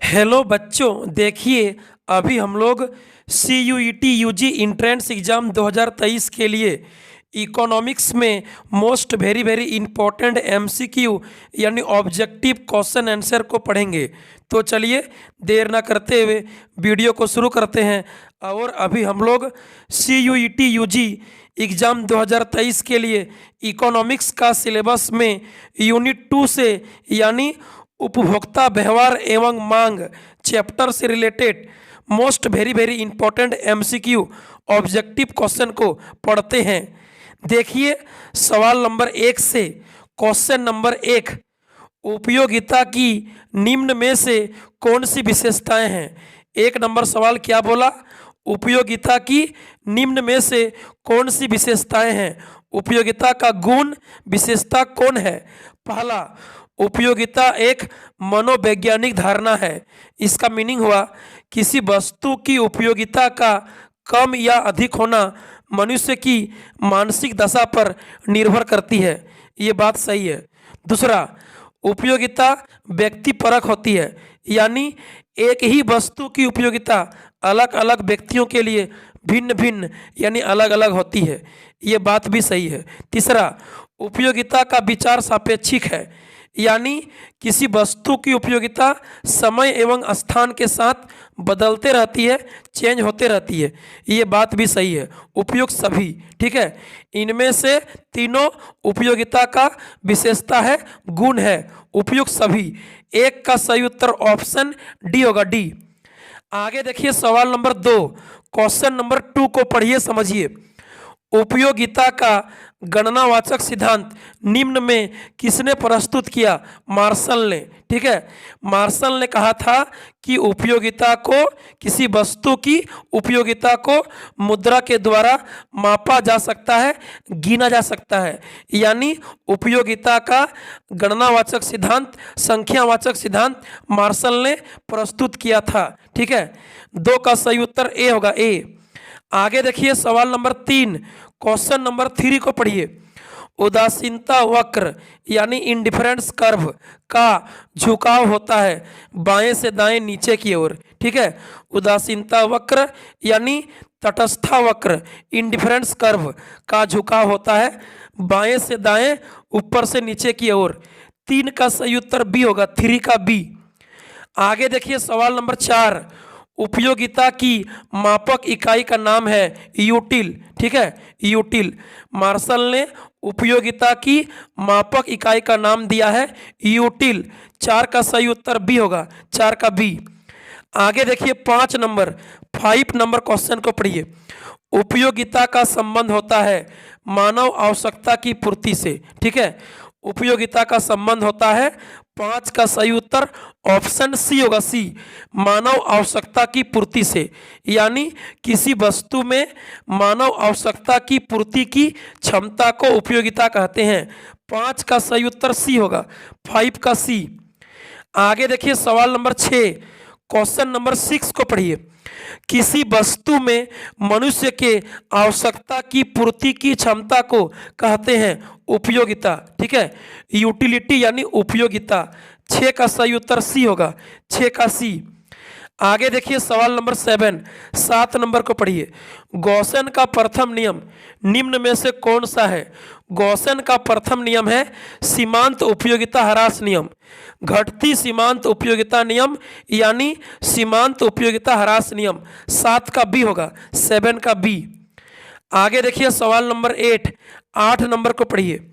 Hello बच्चों, देखिए अभी हम लोग सी you E T U ji entrance exam 2023 के लिए इकोनॉमिक्स में most very very important MCQ यानी ऑब्जेक्टिव क्वेश्चन आंसर को पढ़ेंगे। तो चलिए देर ना करते हुए वीडियो को शुरू करते हैं। और अभी हम लोग सी you E T U ji exam 2023 के लिए इकोनॉमिक्स का सिलेबस में यूनिट 2 से यानी उपभोक्ता व्यवहार एवं मांग चैप्टर से related most very very important MCQ objective question को पढ़ते हैं। देखिए सवाल नंबर 1 से क्वेश्चन नंबर 1, उपयोगिता की निम्न में से कौन सी विशेषताएं हैं। 1 नंबर सवाल क्या बोला, उपयोगिता की निम्न में से कौन सी विशेषताएं हैं। उपयोगिता का गुण विशेषता कौन है। पहला, उपयोगिता एक मनोवैज्ञानिक धारणा है। इसका मीनिंग हुआ किसी वस्तु की उपयोगिता का कम या अधिक होना मनुष्य की मानसिक दशा पर निर्भर करती है। ये बात सही है। दूसरा, उपयोगिता व्यक्तिपरक होती है, यानी एक ही वस्तु की उपयोगिता अलग अलग व्यक्तियों के लिए भिन्न भिन्न यानी अलग अलग होती है। ये बात भी सही है। तीसरा, उपयोगिता का विचार सापेक्षिक है, यानी किसी वस्तु की उपयोगिता समय एवं स्थान के साथ बदलते रहती है, चेंज होते रहती है। ये बात भी सही है। उपयुक्त सभी, ठीक है। इनमें से तीनों उपयोगिता का विशेषता है, गुण है। उपयुक्त सभी, 1 का सही उत्तर ऑप्शन डी होगा, डी। आगे देखिए सवाल नंबर 2, क्वेश्चन नंबर 2 को पढ़िए, समझिए। उपयोगिता का गणनावाचक सिद्धांत निम्न में किसने प्रस्तुत किया। मार्शल ने, ठीक है। मार्शल ने कहा था कि उपयोगिता को, किसी वस्तु की उपयोगिता को मुद्रा के द्वारा मापा जा सकता है, गिना जा सकता है। यानी उपयोगिता का गणनावाचक सिद्धांत, संख्यावाचक सिद्धांत मार्शल ने प्रस्तुत किया था, ठीक है। 2 का सही उत्तर ए होगा, ए। आगे देखिए सवाल नंबर 3, क्वेश्चन नंबर 3 को पढ़िए। उदासीनता वक्र यानी इंडिफरेंस कर्व का झुकाव होता है बाएं से दाएं नीचे की ओर, ठीक है। उदासीनता वक्र यानी तटस्था वक्र, इंडिफरेंस कर्व का झुकाव होता है बाएं से दाएं, ऊपर से नीचे की ओर। 3 का सही उत्तर बी होगा, 3 का बी। आगे देखिए सवाल नंबर 4, उपयोगिता की मापक इकाई का नाम है यूटिल, ठीक है। यूटिल, मार्शल ने उपयोगिता की मापक इकाई का नाम दिया है यूटिल। 4 का सही उत्तर बी होगा, 4 का बी। आगे देखिए 5 नंबर क्वेश्चन को पढ़िए। उपयोगिता का संबंध होता है मानव आवश्यकता की पूर्ति से, ठीक है। उपयोगिता का संबंध होता है, 5 का सही उत्तर ऑप्शन सी होगा, सी, मानव आवश्यकता की पूर्ति से। यानी किसी वस्तु में मानव आवश्यकता की पूर्ति की क्षमता को उपयोगिता कहते हैं। 5 का सही उत्तर सी होगा, 5 का सी। आगे देखिए सवाल नंबर 6, क्वेश्चन नंबर 6 को पढ़िए। किसी वस्तु में मनुष्य के आवश्यकता की पूर्ति की क्षमता को कहते हैं उपयोगिता, ठीक है। यूटिलिटी यानी उपयोगिता। 6 का सही उत्तर सी होगा, 6 का सी। आगे देखिए सवाल नंबर 7 नंबर को पढ़िए। गॉसन का प्रथम नियम निम्न में से कौन सा है। गॉसन का प्रथम नियम है सीमांत उपयोगिता ह्रास नियम, घटती सीमांत उपयोगिता नियम यानी सीमांत उपयोगिता ह्रास नियम। 7 का बी होगा, 7 का बी। आगे देखिए सवाल नंबर 8 नंबर को पढ़िए।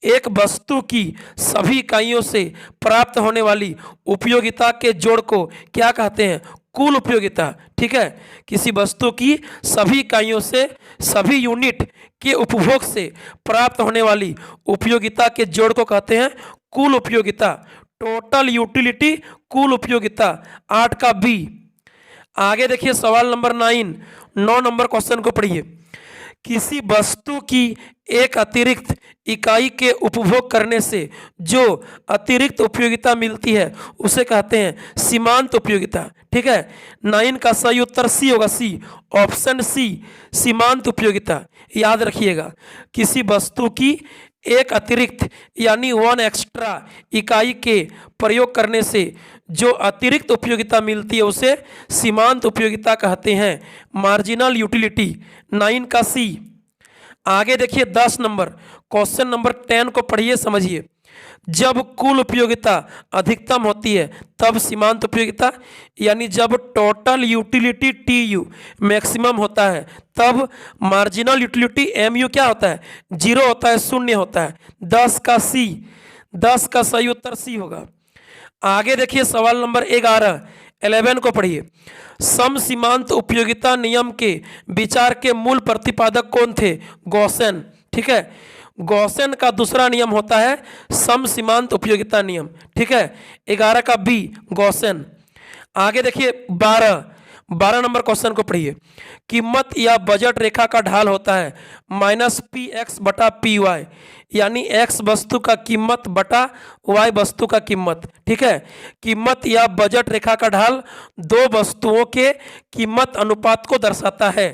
एक वस्तु की सभी इकाइयों से प्राप्त होने वाली उपयोगिता के जोड़ को क्या कहते हैं। कुल उपयोगिता, ठीक है। किसी वस्तु की सभी इकाइयों से, सभी यूनिट के उपभोग से प्राप्त होने वाली उपयोगिता के जोड़ को कहते हैं कुल उपयोगिता, टोटल यूटिलिटी, कुल उपयोगिता। 8 का बी। आगे देखिए सवाल नंबर 9 नंबर क्वेश्चन को पढ़िए। किसी वस्तु की एक अतिरिक्त इकाई के उपभोग करने से जो अतिरिक्त उपयोगिता मिलती है उसे कहते हैं सीमांत उपयोगिता, ठीक है। 9 का सही उत्तर सी होगा, सी, ऑप्शन सी, सीमांत उपयोगिता। याद रखिएगा, किसी वस्तु की एक अतिरिक्त यानी 1 एक्स्ट्रा इकाई के प्रयोग करने से जो अतिरिक्त उपयोगिता मिलती है उसे सीमांत उपयोगिता कहते हैं, मार्जिनल यूटिलिटी। 9 का सी। आगे देखिए 10 नंबर, क्वेश्चन नंबर 10 को पढ़िए, समझिए। जब कुल उपयोगिता अधिकतम होती है तब सीमांत उपयोगिता, यानी जब टोटल यूटिलिटी टीयू मैक्सिमम होता है तब मार्जिनल यूटिलिटी एमयू क्या होता है, 0 होता है, शून्य होता है। 10 का सी, 10 का सही उत्तर सी होगा। आगे देखिए सवाल नंबर 11 को पढ़िए। सम सीमांत उपयोगिता नियम के विचार के मूल प्रतिपादक कौन थे? गॉसेन। ठीक है, गॉसेन का दूसरा नियम होता है सम सीमांत उपयोगिता नियम। ठीक है, 11 का बी गॉसेन। आगे देखिए 12 नंबर क्वेश्चन को पढ़िए। कीमत या बजट रेखा का ढाल होता है -px बटा py, यानी x वस्तु का कीमत बटा y वस्तु का कीमत। ठीक है, कीमत या बजट रेखा का ढाल दो वस्तुओं के कीमत अनुपात को दर्शाता है।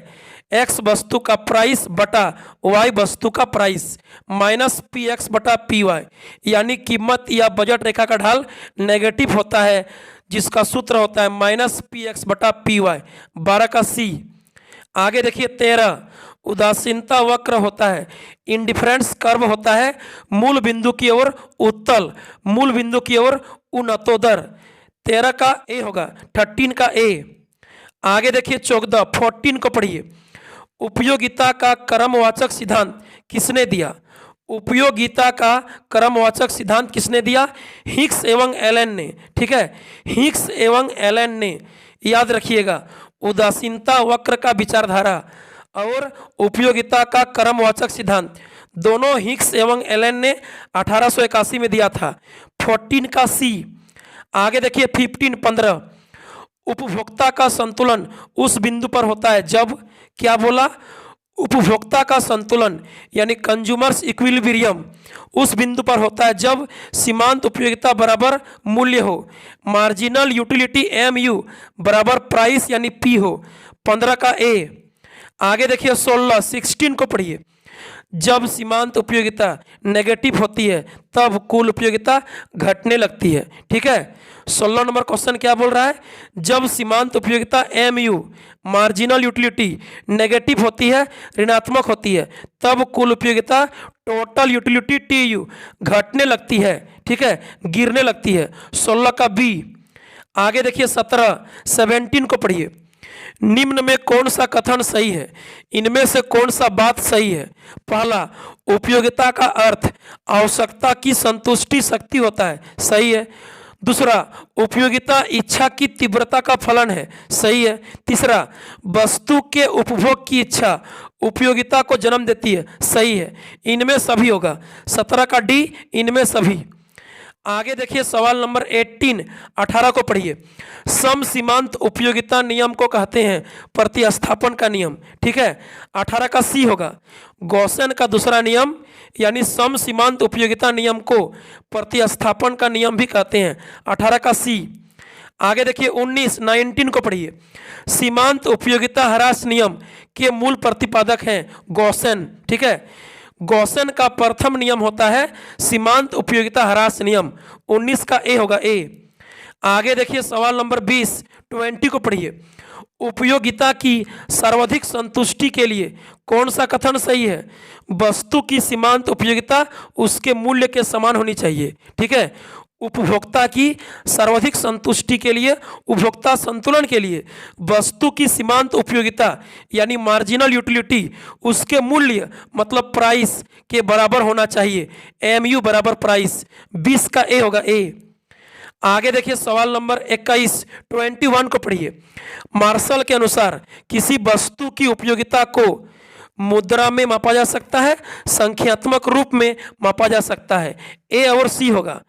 x वस्तु का प्राइस बटा y वस्तु का प्राइस -px बटा py, यानी कीमत या बजट रेखा का ढाल नेगेटिव होता है, जिसका सूत्र होता है -px बटा py। 12 का सी। आगे देखिए 13, उदासीनता वक्र होता है, इंडिफरेंस कर्व होता है, मूल बिंदु की ओर उत्तल, मूल बिंदु की ओर उन्नतोदर। 13 का ए होगा, 13 का ए। आगे देखिए 14 को पढ़िए। उपयोगिता का क्रमवाचक सिद्धांत किसने दिया? उपयोगिता का क्रमवाचक सिद्धांत किसने दिया? हिक्स एवं एलन ने। ठीक है, हिक्स एवं एलन ने, याद रखिएगा। उदासीनता वक्र का विचारधारा और उपयोगिता का क्रमवाचक सिद्धांत दोनों हिक्स एवं एलन ने 1881 में दिया था। 14 का सी। आगे देखिए 15 उपभोक्ता का संतुलन उस बिंदु पर होता है जब, क्या बोला? उपभोक्ता का संतुलन यानी कंज्यूमर्स इक्विलिब्रियम उस बिंदु पर होता है जब सीमांत उपयोगिता बराबर मूल्य हो, मार्जिनल यूटिलिटी एमयू बराबर प्राइस यानी पी हो। 15 का ए। आगे देखिए 16 को पढ़िए। जब सीमांत उपयोगिता नेगेटिव होती है तब कुल उपयोगिता घटने लगती है। ठीक है, 16 नंबर क्वेश्चन क्या बोल रहा है? जब सीमांत उपयोगिता एमयू मार्जिनल यूटिलिटी नेगेटिव होती है, ऋणात्मक होती है, तब कुल उपयोगिता टोटल यूटिलिटी टीयू घटने लगती है। ठीक है, गिरने लगती है। 16 का बी। आगे देखिए 17 को पढ़िए। निम्न में कौन सा कथन सही है? इनमें से कौन सा बात सही है? पहला, उपयोगिता का अर्थ आवश्यकता की संतुष्टि शक्ति होता है, सही है। दूसरा, उपयोगिता इच्छा की तीव्रता का फलन है, सही है। तीसरा, वस्तु के उपभोग की इच्छा उपयोगिता को जन्म देती है, सही है। इनमें सभी होगा। 17 का डी, इनमें सभी। आगे देखिए सवाल नंबर 18 को पढ़िए। सम सीमांत उपयोगिता नियम को कहते हैं प्रतिस्थापन का नियम। ठीक है, 18 का सी होगा। गॉसेन का दूसरा नियम यानी सम सीमांत उपयोगिता नियम को प्रतिस्थापन का नियम भी कहते हैं। 18 का सी। आगे देखिए 19 को पढ़िए। सीमांत उपयोगिता ह्रास नियम के मूल प्रतिपादक हैं गॉसेन। ठीक है, गॉसेन का प्रथम नियम होता है सीमांत उपयोगिता ह्रास नियम। 19 का ए होगा, ए। आगे देखिए सवाल नंबर 20 को पढ़िए। उपयोगिता की सर्वाधिक संतुष्टि के लिए कौन सा कथन सही है? वस्तु की सीमांत उपयोगिता उसके मूल्य के समान होनी चाहिए। ठीक है, उपभोक्ता की सर्वाधिक संतुष्टि के लिए, उपभोक्ता संतुलन के लिए वस्तु की सीमांत उपयोगिता यानी मार्जिनल यूटिलिटी उसके मूल्य मतलब प्राइस के बराबर होना चाहिए। एमयू बराबर प्राइस। 20 का ए होगा, ए। आगे देखिए सवाल नंबर 21 को पढ़िए। मार्शल के अनुसार किसी वस्तु की उपयोगिता को मुद्रा में मापा जा सकता है, संख्यात्मक रूप में मापा जा सकता है। ए और सी होगा।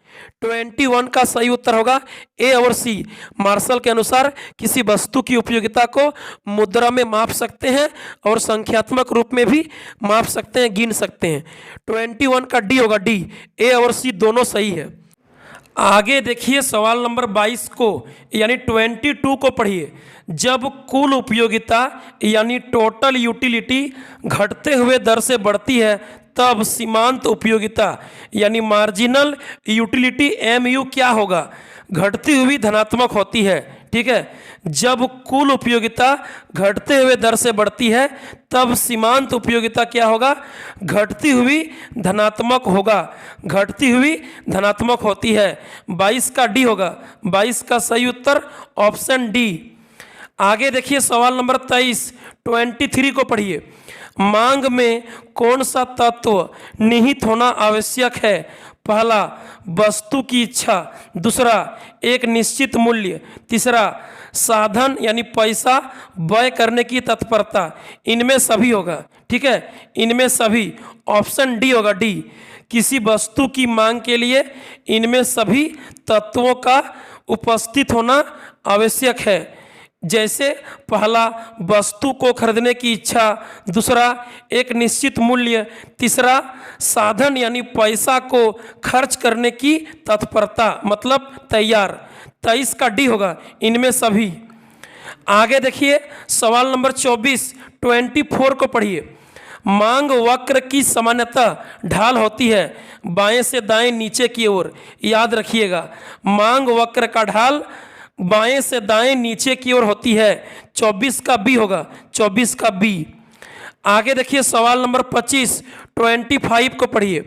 21 का सही उत्तर होगा ए और सी। मार्शल के अनुसार किसी वस्तु की उपयोगिता को मुद्रा में माप सकते हैं और संख्यात्मक रूप में भी माप सकते हैं, गिन सकते हैं। 21 का डी होगा, डी। ए और सी दोनों सही है। आगे देखिए सवाल नंबर 22 को यानी 22 को पढ़िए। जब कुल उपयोगिता यानी टोटल यूटिलिटी घटते हुए दर से बढ़ती है तब सीमांत उपयोगिता यानी मार्जिनल यूटिलिटी एमयू क्या होगा? घटती हुई धनात्मक होती है। ठीक है, जब कुल उपयोगिता घटते हुए दर से बढ़ती है तब सीमांत उपयोगिता क्या होगा, घटती हुई धनात्मक होगा, घटती हुई धनात्मक होती है। 22 का डी होगा, 22 का सही उत्तर ऑप्शन डी। आगे देखिए सवाल नंबर 23 को पढ़िए। मांग में कौन सा तत्व निहित होना आवश्यक है? पहला, वस्तु की इच्छा, दूसरा, एक निश्चित मूल्य, तीसरा, साधन यानी पैसा व्यय करने की तत्परता। इनमें सभी होगा। ठीक है, इनमें सभी, ऑप्शन डी होगा, डी। किसी वस्तु की मांग के लिए इनमें सभी तत्वों का उपस्थित होना आवश्यक है। जैसे पहला, वस्तु को खरीदने की इच्छा, दूसरा, एक निश्चित मूल्य, तीसरा, साधन यानी पैसा को खर्च करने की तत्परता, मतलब तैयार। 23 का डी होगा, इनमें सभी। आगे देखिए सवाल नंबर 24 को पढ़िए। मांग वक्र की सामान्यतः ढाल होती है बाएं से दाएं नीचे की ओर। याद रखिएगा, मांग वक्र का ढाल बाएं से दाएं नीचे की ओर होती है। 24 का बी होगा, 24 का बी। आगे देखिए सवाल नंबर 25 को पढ़िए।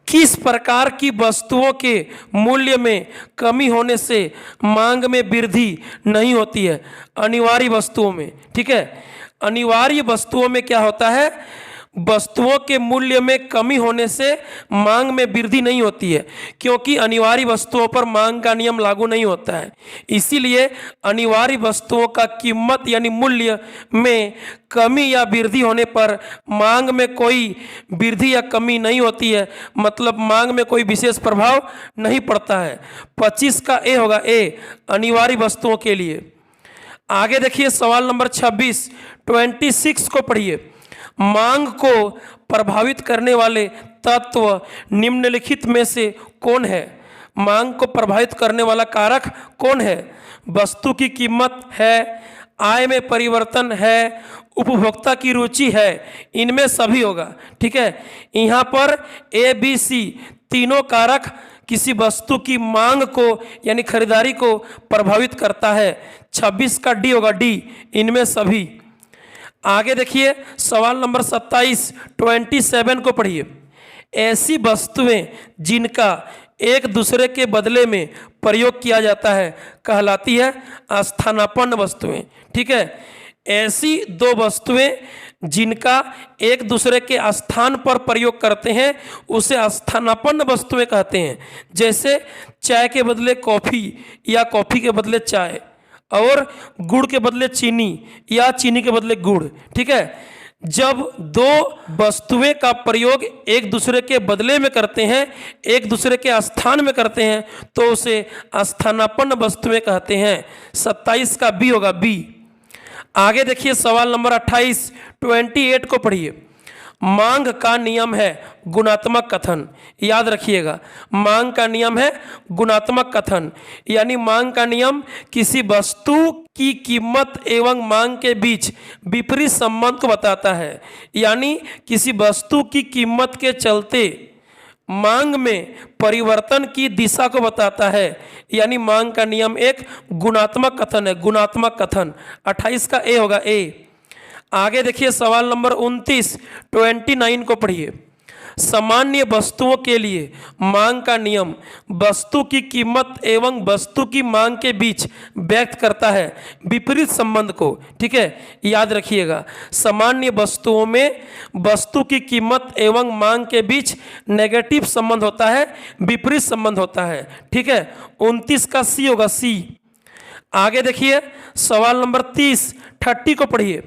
किस प्रकार की वस्तुओं के मूल्य में कमी होने से मांग में वृद्धि नहीं होती है? अनिवार्य वस्तुओं में। ठीक है, अनिवार्य वस्तुओं में क्या होता है, वस्तुओं के मूल्य में कमी होने से मांग में वृद्धि नहीं होती है, क्योंकि अनिवार्य वस्तुओं पर मांग का नियम लागू नहीं होता है। इसीलिए अनिवार्य वस्तुओं का कीमत यानी मूल्य में कमी या वृद्धि होने पर मांग में कोई वृद्धि या कमी नहीं होती है, मतलब मांग में कोई विशेष प्रभाव नहीं पड़ता है। 25 का ए होगा, ए, अनिवार्य वस्तुओं के लिए। आगे देखिए सवाल नंबर 26 को पढ़िए। मांग को प्रभावित करने वाले तत्व निम्नलिखित में से कौन है? मांग को प्रभावित करने वाला कारक कौन है? वस्तु की कीमत है, आय में परिवर्तन है, उपभोक्ता की रुचि है। इनमें सभी होगा। ठीक है, यहाँ पर ए बी सी तीनों कारक किसी वस्तु की मांग को यानी खरीदारी को प्रभावित करता है। 26 का डी होगा, डी, इनमें सभी। आगे देखिए सवाल नंबर 27 को पढ़िए। ऐसी वस्तुएं जिनका एक दूसरे के बदले में प्रयोग किया जाता है कहलाती है स्थानापन्न वस्तुएं। ठीक है, ऐसी दो वस्तुएं जिनका एक दूसरे के स्थान पर प्रयोग करते हैं उसे स्थानापन्न वस्तुएं कहते हैं। जैसे चाय के बदले कॉफ़ी या कॉफ़ी के बदले चाय, और गुड़ के बदले चीनी या चीनी के बदले गुड़। ठीक है, जब दो वस्तुएं का प्रयोग एक दूसरे के बदले में करते हैं, एक दूसरे के स्थान में करते हैं, तो उसे स्थानापन्न वस्तुएं कहते हैं। 27 का बी होगा, बी। आगे देखिए सवाल नंबर 28 को पढ़िए। मांग का नियम है गुणात्मक कथन। याद रखिएगा, मांग का नियम है गुणात्मक कथन, यानी मांग का नियम किसी वस्तु की कीमत एवं मांग के बीच विपरीत संबंध को बताता है। यानी किसी वस्तु की कीमत के चलते मांग में परिवर्तन की दिशा को बताता है, यानी मांग का नियम एक गुणात्मक कथन है, गुणात्मक कथन। 28 का ए होगा, ए। आगे देखिए सवाल नंबर 29 को पढ़िए। सामान्य वस्तुओं के लिए मांग का नियम वस्तु की कीमत एवं वस्तु की मांग के बीच व्यक्त करता है विपरीत संबंध को। ठीक है, याद रखिएगा, सामान्य वस्तुओं में वस्तु की कीमत एवं मांग के बीच नेगेटिव संबंध होता है, विपरीत संबंध होता है। ठीक है, 29 का सी होगा, सी। आगे देखिए सवाल नंबर 30 को पढ़िए।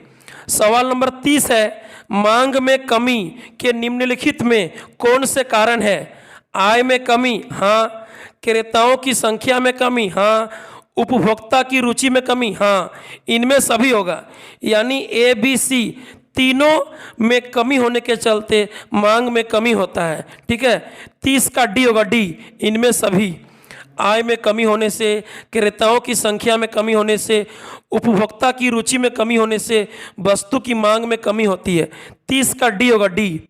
सवाल नंबर 30 है, मांग में कमी के निम्नलिखित में कौन से कारण है? आय में कमी, हाँ। क्रेताओं की संख्या में कमी, हाँ। उपभोक्ता की रुचि में कमी, हाँ। इनमें सभी होगा, यानी ए बी सी तीनों में कमी होने के चलते मांग में कमी होता है। ठीक है, 30 का डी होगा, डी, इनमें सभी। आय में कमी होने से, क्रेताओं की संख्या में कमी होने से, उपभोक्ता की रुचि में कमी होने से वस्तु की मांग में कमी होती है। 30 का डी होगा, डी।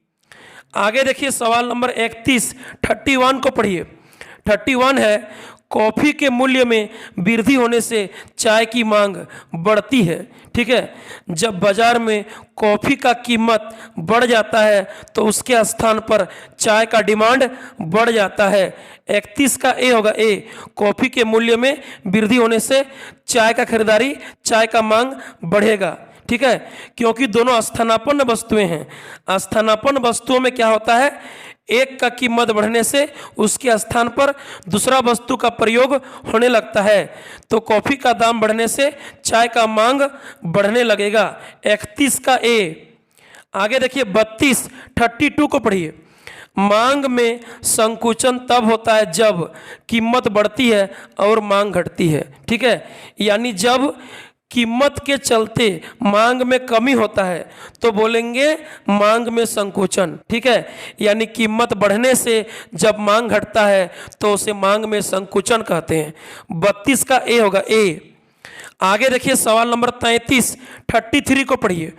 आगे देखिए सवाल नंबर 31 को पढ़िए। 31 है, कॉफ़ी के मूल्य में वृद्धि होने से चाय की मांग बढ़ती है। ठीक है, जब बाजार में कॉफ़ी का कीमत बढ़ जाता है तो उसके स्थान पर चाय का डिमांड बढ़ जाता है। 31 का ए होगा ए, कॉफ़ी के मूल्य में वृद्धि होने से चाय का खरीदारी, चाय का मांग बढ़ेगा। ठीक है, क्योंकि दोनों स्थानापन्न वस्तुएं हैं। स्थानापन्न वस्तुओं में क्या होता है, एक का कीमत बढ़ने से उसके स्थान पर दूसरा वस्तु का प्रयोग होने लगता है, तो कॉफ़ी का दाम बढ़ने से चाय का मांग बढ़ने लगेगा। 31 का ए। आगे देखिए 32 को पढ़िए। मांग में संकुचन तब होता है जब कीमत बढ़ती है और मांग घटती है। ठीक है, यानी जब कीमत के चलते मांग में कमी होता है तो बोलेंगे मांग में संकुचन। ठीक है, यानी कीमत बढ़ने से जब मांग घटता है तो उसे मांग में संकुचन कहते हैं। 32 का ए होगा ए। आगे देखिए सवाल नंबर 33 को पढ़िए।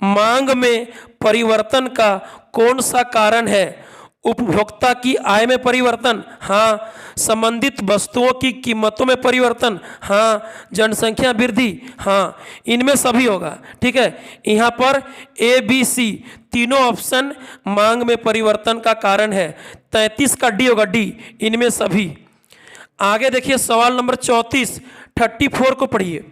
मांग में परिवर्तन का कौन सा कारण है? उपभोक्ता की आय में परिवर्तन, हाँ। संबंधित वस्तुओं की कीमतों में परिवर्तन, हाँ। जनसंख्या वृद्धि, हाँ। इनमें सभी होगा। ठीक है, यहाँ पर ए बी सी तीनों ऑप्शन मांग में परिवर्तन का कारण है। 33 का डी होगा डी, इनमें सभी। आगे देखिए सवाल नंबर 34 को पढ़िए।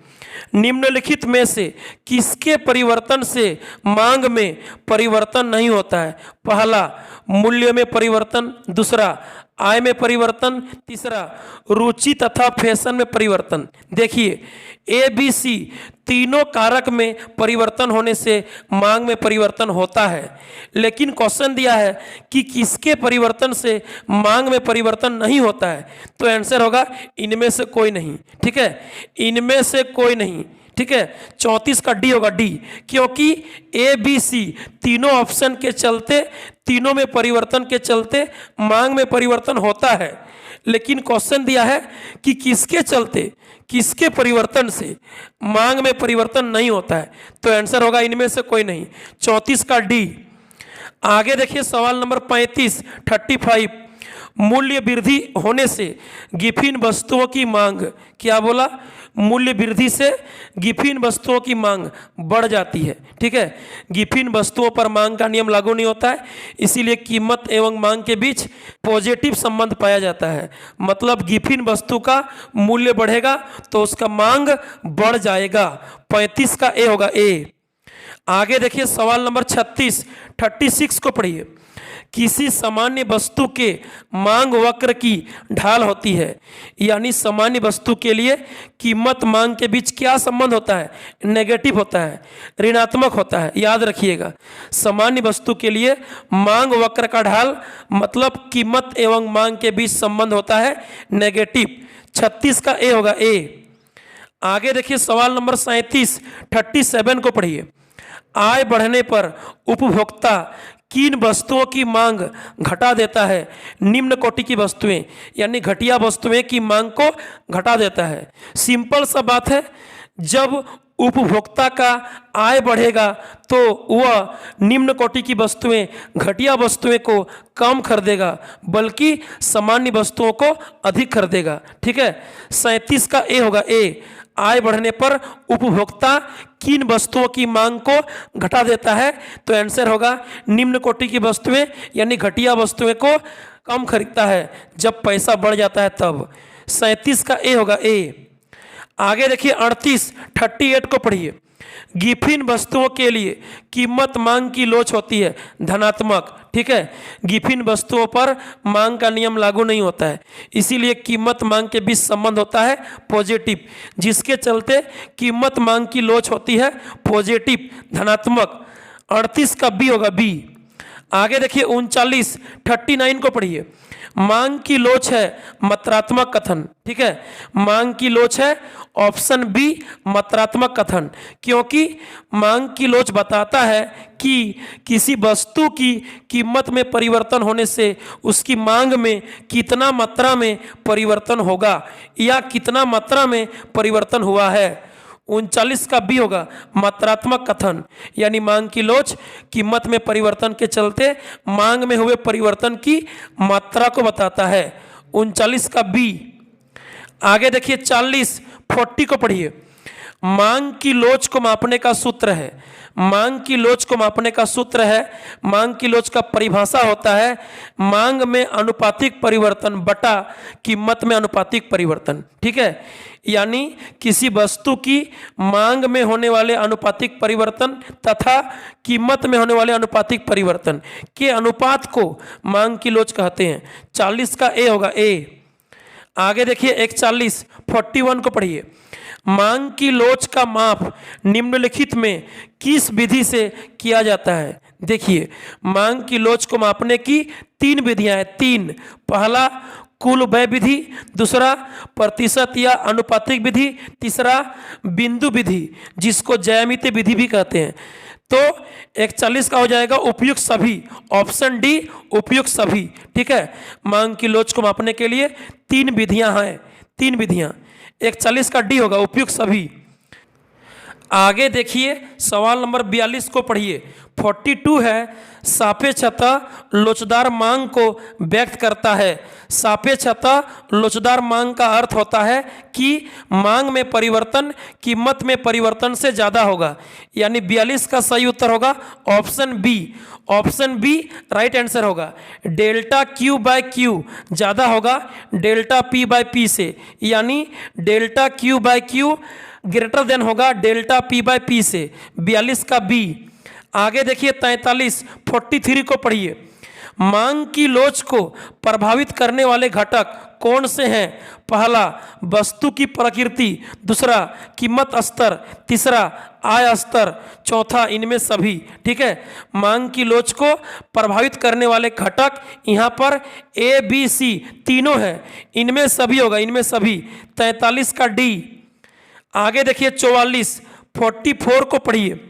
निम्नलिखित में से किसके परिवर्तन से मांग में परिवर्तन नहीं होता है? पहला, मूल्य में परिवर्तन। दूसरा, आय में परिवर्तन। तीसरा, रुचि तथा फैशन में परिवर्तन। देखिए ए बी सी तीनों कारक में परिवर्तन होने से मांग में परिवर्तन होता है, लेकिन क्वेश्चन दिया है कि किसके परिवर्तन से मांग में परिवर्तन नहीं होता है, तो आंसर होगा इनमें से कोई नहीं। ठीक है, इनमें से कोई नहीं। ठीक है, 34 का डी होगा डी, क्योंकि ए बी सी तीनों ऑप्शन के चलते, तीनों में परिवर्तन के चलते मांग में परिवर्तन होता है, लेकिन क्वेश्चन दिया है कि किसके चलते, किसके परिवर्तन से मांग में परिवर्तन नहीं होता है, तो आंसर होगा इनमें से कोई नहीं, 34 का डी। आगे देखिए सवाल नंबर 35 मूल्य वृद्धि होने से गिफिन वस्तुओं की मांग, क्या बोला? मूल्य वृद्धि से गिफिन वस्तुओं की मांग बढ़ जाती है। ठीक है, गिफिन वस्तुओं पर मांग का नियम लागू नहीं होता है, इसीलिए कीमत एवं मांग के बीच पॉजिटिव संबंध पाया जाता है। मतलब गिफिन वस्तु का मूल्य बढ़ेगा तो उसका मांग बढ़ जाएगा। 35 का ए होगा ए। आगे देखिए सवाल नंबर 36 को पढ़िए। किसी सामान्य वस्तु के मांग वक्र की ढाल होती है, यानी सामान्य वस्तु के लिए कीमत मांग के बीच क्या संबंध होता है? नेगेटिव होता है, ऋणात्मक होता है। याद रखिएगा, सामान्य वस्तु के लिए मांग वक्र का ढाल मतलब कीमत एवं मांग के बीच संबंध होता है नेगेटिव। 36 का ए होगा ए। आगे देखिए सवाल नंबर 37 को पढ़िए। आय बढ़ने पर उपभोक्ता किन वस्तुओं की मांग घटा देता है? निम्न कोटि की वस्तुएं, यानी घटिया वस्तुएं की मांग को घटा देता है। सिंपल सा बात है, जब उपभोक्ता का आय बढ़ेगा तो वह निम्न कोटि की वस्तुएं, घटिया वस्तुएं को कम खरीदेगा, बल्कि सामान्य वस्तुओं को अधिक खरीदेगा। ठीक है, 37 का ए होगा ए। आय बढ़ने पर उपभोक्ता किन वस्तुओं की मांग को घटा देता है, तो आंसर होगा निम्न कोटि की वस्तुएं, यानी घटिया वस्तुएं को कम खरीदता है जब पैसा बढ़ जाता है तब। 37 का ए होगा ए। आगे देखिए 38 को पढ़िए। गिफिन वस्तुओं के लिए कीमत मांग की लोच होती है धनात्मक। ठीक है, गिफिन वस्तुओं पर मांग का नियम लागू नहीं होता है, इसीलिए कीमत मांग के बीच संबंध होता है पॉजिटिव, जिसके चलते कीमत मांग की लोच होती है पॉजिटिव, धनात्मक। 38 का बी होगा बी। आगे देखिए 39 को पढ़िए। मांग की लोच है मात्रात्मक कथन। ठीक है, मांग की लोच है ऑप्शन बी मात्रात्मक कथन, क्योंकि मांग की लोच बताता है कि किसी वस्तु की कीमत में परिवर्तन होने से उसकी मांग में कितना मात्रा में परिवर्तन होगा या कितना मात्रा में परिवर्तन हुआ है। 39 का बी होगा मात्रात्मक कथन, यानी मांग की लोच कीमत में परिवर्तन के चलते मांग में हुए परिवर्तन की मात्रा को बताता है। 39 का बी। आगे देखिए 40, 40 को पढ़िए। मांग की लोच को मापने का सूत्र है, मांग की लोच को मापने का सूत्र है, मांग की लोच का परिभाषा होता है मांग में अनुपातिक परिवर्तन बटा कीमत में अनुपातिक परिवर्तन। ठीक है, यानी किसी वस्तु की मांग में होने वाले अनुपातिक परिवर्तन तथा कीमत में होने वाले अनुपातिक परिवर्तन के अनुपात को मांग की लोच कहते हैं। 40 का ए होगा ए। आगे देखिए 41, 41 को पढ़िए। मांग की लोच का माप निम्नलिखित में किस विधि से किया जाता है? देखिए, मांग की लोच को मापने की 3 विधियां हैं, 3। पहला कुल व्यय विधि, दूसरा प्रतिशत या अनुपातिक विधि, तीसरा बिंदु विधि जिसको ज्यामितीय विधि भी कहते हैं। तो 41 का हो जाएगा उपयुक्त सभी, ऑप्शन डी उपयुक्त सभी। ठीक है, मांग की लोच को मापने के लिए 3 विधियां हैं, 3 विधियां। 41 का डी होगा उपयुक्त सभी। आगे देखिए सवाल नंबर 42 को पढ़िए। 42 है, सापेक्षता लोचदार मांग को व्यक्त करता है। सापेक्षता लोचदार मांग का अर्थ होता है कि मांग में परिवर्तन कीमत में परिवर्तन से ज़्यादा होगा, यानी 42 का सही उत्तर होगा option B. Option B right answer होगा। डेल्टा क्यू बाय क्यू ज़्यादा होगा डेल्टा पी बाय पी से, यानी delta Q by Q greater than होगा डेल्टा पी बाय पी से। 42 का बी। आगे देखिए 43, 43 को पढ़िए। मांग की लोच को प्रभावित करने वाले घटक कौन से हैं? पहला वस्तु की प्रकृति, दूसरा कीमत स्तर, तीसरा आय स्तर, चौथा इनमें सभी। ठीक है, मांग की लोच को प्रभावित करने वाले घटक यहाँ पर ए बी सी तीनों हैं, इनमें सभी होगा, इनमें सभी। 43 का डी। आगे देखिए 44, 44 को पढ़िए।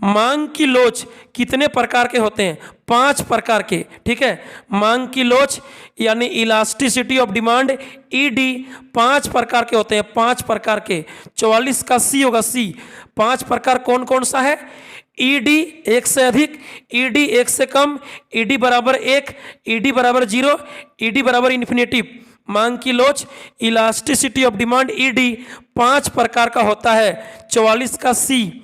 मांग की लोच कितने प्रकार के होते हैं? 5 प्रकार के। ठीक है, मांग की लोच यानी इलास्टिसिटी ऑफ डिमांड ईडी 5 प्रकार के होते हैं, 5 प्रकार के। 44 का सी होगा, सी। 5 प्रकार कौन कौन सा है? ईडी 1 से अधिक, ईडी 1 से कम, ईडी बराबर 1, ईडी बराबर 0, ईडी बराबर इन्फिनेटिव। मांग की लोच इलास्टिसिटी ऑफ डिमांड ईडी 5 प्रकार का होता है। 44 का सी।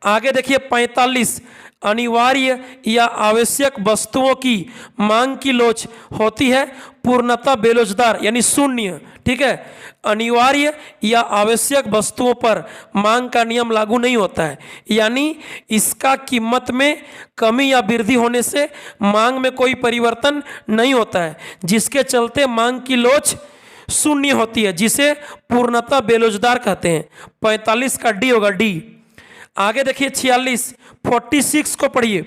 आगे देखिए 45, अनिवार्य या आवश्यक वस्तुओं की मांग की लोच होती है पूर्णतः बेलोचदार यानी शून्य। ठीक है, अनिवार्य या आवश्यक वस्तुओं पर मांग का नियम लागू नहीं होता है, यानी इसका कीमत में कमी या वृद्धि होने से मांग में कोई परिवर्तन नहीं होता है, जिसके चलते मांग की लोच शून्य होती है, जिसे पूर्णतः बेलोचदार कहते हैं। 45 का डी होगा, डी। आगे देखिए 46, 46 को पढ़िए।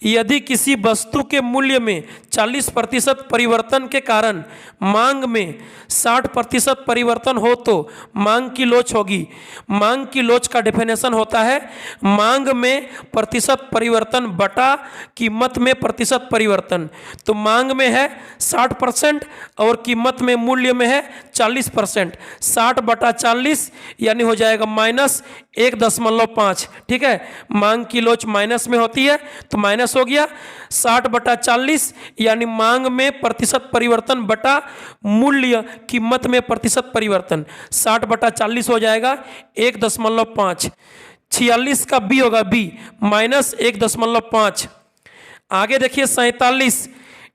यदि किसी वस्तु के मूल्य में 40% परिवर्तन के कारण मांग में 60% परिवर्तन हो तो मांग की लोच होगी। मांग की लोच का डेफिनेशन होता है मांग में प्रतिशत परिवर्तन बटा कीमत में प्रतिशत परिवर्तन। तो मांग में है 60% और कीमत में मूल्य में है 40%। 60 बटा 40 यानी हो जाएगा -1.5। ठीक है, मांग की लोच माइनस में होती है तो माइनस हो गया। 60 बटा 40 यानी मांग में प्रतिशत परिवर्तन बटा मूल्य कीमत में प्रतिशत परिवर्तन। 60 बटा 40 हो जाएगा 1.5। 46 का बी होगा, बी -1.5। आगे देखिए 47,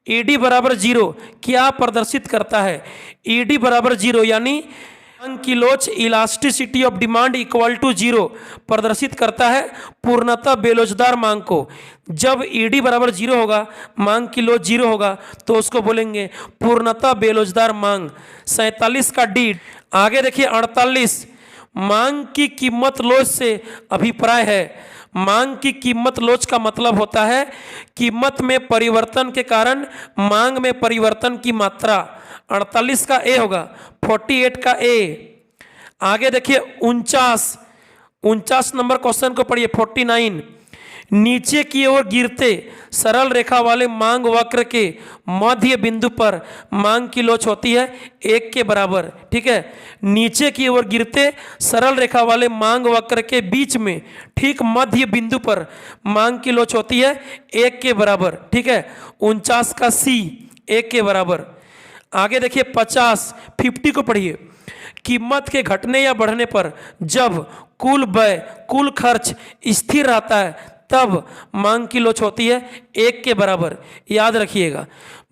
ईडी बराबर 0 क्या प्रदर्शित करता है? ईडी बराबर 0 यानी मांग की लोच elasticity of demand equal to 0 प्रदर्शित करता है पूर्णतः बेलोचदार मांग को। जब ईडी बराबर 0 होगा, मांग की लोच 0 होगा, तो उसको बोलेंगे पूर्णतः बेलोचदार मांग। 47 का डी। आगे देखिए 48, मांग की कीमत लोच से अभिप्राय है। मांग की कीमत लोच का मतलब होता है कीमत में परिवर्तन के कारण मांग में परिवर्तन की मात्रा। 48 का ए होगा, 48 का ए। आगे देखिए 49 नंबर क्वेश्चन को पढ़िए। 49, नीचे की ओर गिरते सरल रेखा वाले मांग वक्र के मध्य बिंदु पर मांग की लोच होती है 1 के बराबर। ठीक है, नीचे की ओर गिरते सरल रेखा वाले मांग वक्र के बीच में ठीक मध्य बिंदु पर मांग की लोच होती है 1 के बराबर। ठीक है, 49 का सी 1 के बराबर। आगे देखिए 50 को पढ़िए। कीमत के घटने या बढ़ने पर जब कुल व्यय कुल खर्च स्थिर रहता है तब मांग की लोच होती है 1 के बराबर। याद रखिएगा,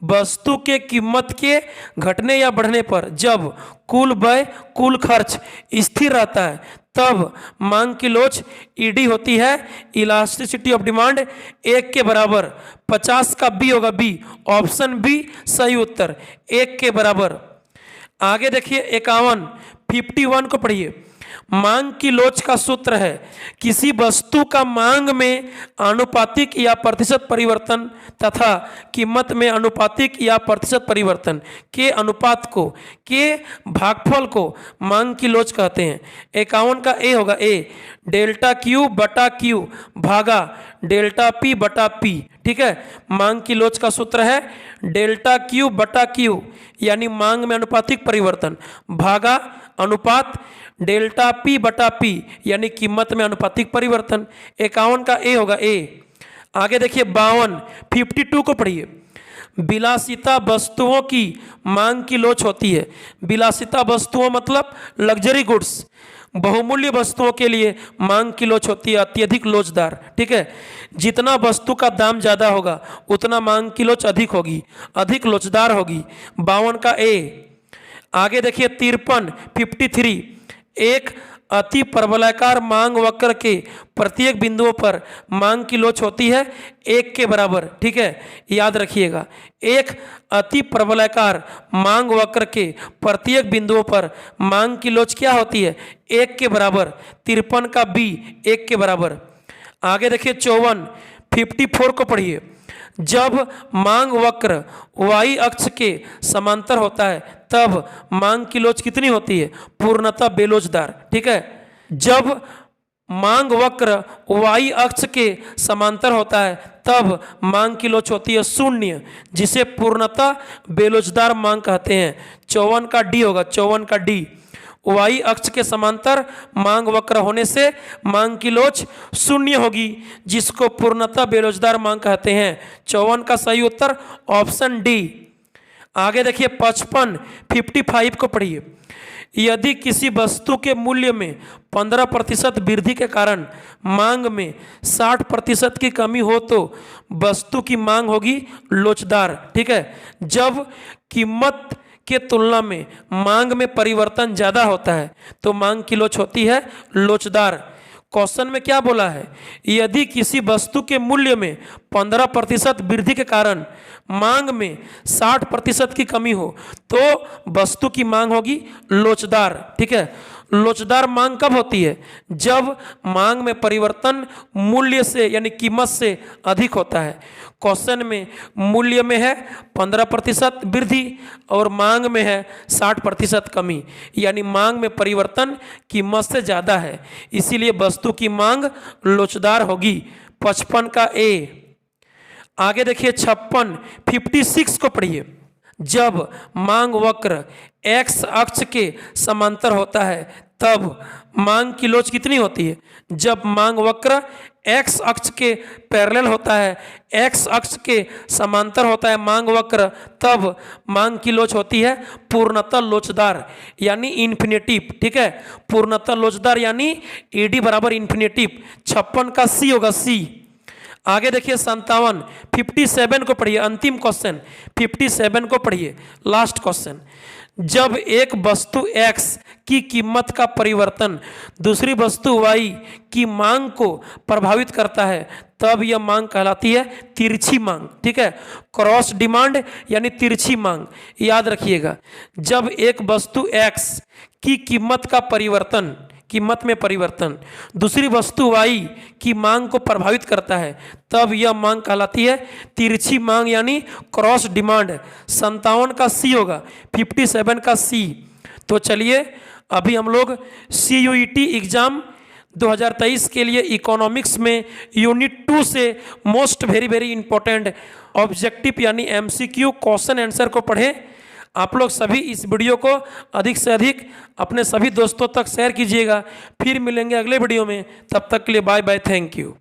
वस्तु के कीमत के घटने या बढ़ने पर जब कुल व्यय कुल खर्च स्थिर रहता है तब मांग की लोच ईडी होती है इलास्टिसिटी ऑफ डिमांड 1 के बराबर। 50 का बी होगा, बी ऑप्शन बी सही उत्तर 1 के बराबर। आगे देखिए 51 को पढ़िए। मांग की लोच का सूत्र है किसी वस्तु का मांग में आनुपातिक या प्रतिशत परिवर्तन तथा कीमत में आनुपातिक या प्रतिशत परिवर्तन के अनुपात को के भागफल को मांग की लोच कहते हैं। 51 का ए होगा, ए डेल्टा क्यू बटा क्यू भागा डेल्टा पी बटा पी। ठीक है, मांग की लोच का सूत्र है डेल्टा क्यू बटा क्यू यानी मांग में आनुपातिक परिवर्तन भागा अनुपात डेल्टा पी बटा पी यानी कीमत में आनुपातिक परिवर्तन। 51 का ए होगा, ए। आगे देखिए 52 को पढ़िए। विलासिता वस्तुओं की मांग की लोच होती है। विलासिता वस्तुओं मतलब लग्जरी गुड्स, बहुमूल्य वस्तुओं के लिए मांग की लोच होती है अत्यधिक लोचदार। ठीक है, जितना वस्तु का दाम ज़्यादा होगा उतना मांग की लोच अधिक होगी, अधिक लोचदार होगी। 52 का ए। आगे देखिए 53 एक अति परवलयाकार मांग वक्र के प्रत्येक बिंदुओं पर मांग की लोच होती है 1 के बराबर। ठीक है, याद रखिएगा, एक अति परवलयाकार मांग वक्र के प्रत्येक बिंदुओं पर मांग की लोच क्या होती है 1 के बराबर। 53 का बी 1 के बराबर। आगे देखिए 54 को पढ़िए। जब मांग वक्र y अक्ष के समांतर होता है तब मांग की लोच कितनी होती है, पूर्णतः बेलोचदार। ठीक है, जब मांग वक्र y अक्ष के समांतर होता है तब मांग की लोच होती है 0 जिसे पूर्णतः बेलोचदार मांग कहते हैं। 54 का डी होगा, 54 का डी। y अक्ष के समांतर मांग वक्र होने से मांग की लोच 0 होगी जिसको पूर्णतः बेलोचदार मांग कहते हैं। 54 का सही उत्तर ऑप्शन डी। आगे देखिए 55 को पढ़िए। यदि किसी वस्तु के मूल्य में 15% वृद्धि के कारण मांग में 60% की कमी हो तो वस्तु की मांग होगी लोचदार। ठीक है, जब कीमत के तुलना में मांग में परिवर्तन ज़्यादा होता है तो मांग की लोच होती है लोचदार। क्वेश्चन में क्या बोला है, यदि किसी वस्तु के मूल्य में 15% वृद्धि के कारण मांग में 60% की कमी हो तो वस्तु की मांग होगी लोचदार। ठीक है, लोचदार मांग कब होती है, जब मांग में परिवर्तन मूल्य से यानी कीमत से अधिक होता है। क्वेश्चन में मूल्य में है 15% वृद्धि और मांग में है 60% कमी, यानी मांग में परिवर्तन कीमत से ज़्यादा है, इसीलिए वस्तु की मांग लोचदार होगी। 55 का ए। आगे देखिए 56 को पढ़िए। जब मांग वक्र x अक्ष के समांतर होता है तब मांग की लोच कितनी होती है, जब मांग वक्र x अक्ष के पैरेलल होता है, x अक्ष के समांतर होता है मांग वक्र, तब मांग की लोच होती है पूर्णतः लोचदार यानी इन्फिनेटिव। ठीक है, पूर्णतः लोचदार यानी ईडी बराबर इन्फिनेटिव। 56 का सी होगा, सी। आगे देखिए 57 को पढ़िए। अंतिम क्वेश्चन 57 को पढ़िए, लास्ट क्वेश्चन। जब एक वस्तु x की कीमत का परिवर्तन दूसरी वस्तु y की मांग को प्रभावित करता है तब यह मांग कहलाती है तिरछी मांग। ठीक है, क्रॉस डिमांड यानी तिरछी मांग। याद रखिएगा, जब एक वस्तु x की कीमत में परिवर्तन दूसरी वस्तु y की मांग को प्रभावित करता है तब यह मांग कहलाती है तिरछी मांग यानी क्रॉस डिमांड। 57 का सी होगा, 57 का सी। तो चलिए अभी हम लोग CUET एग्जाम 2023 के लिए इकोनॉमिक्स में यूनिट 2 से मोस्ट वेरी इंपॉर्टेंट ऑब्जेक्टिव यानी MCQ क्वेश्चन आंसर को पढ़ें। आप लोग सभी इस वीडियो को अधिक से अधिक अपने सभी दोस्तों तक शेयर कीजिएगा। फिर मिलेंगे अगले वीडियो में, तब तक के लिए बाय बाय, थैंक यू।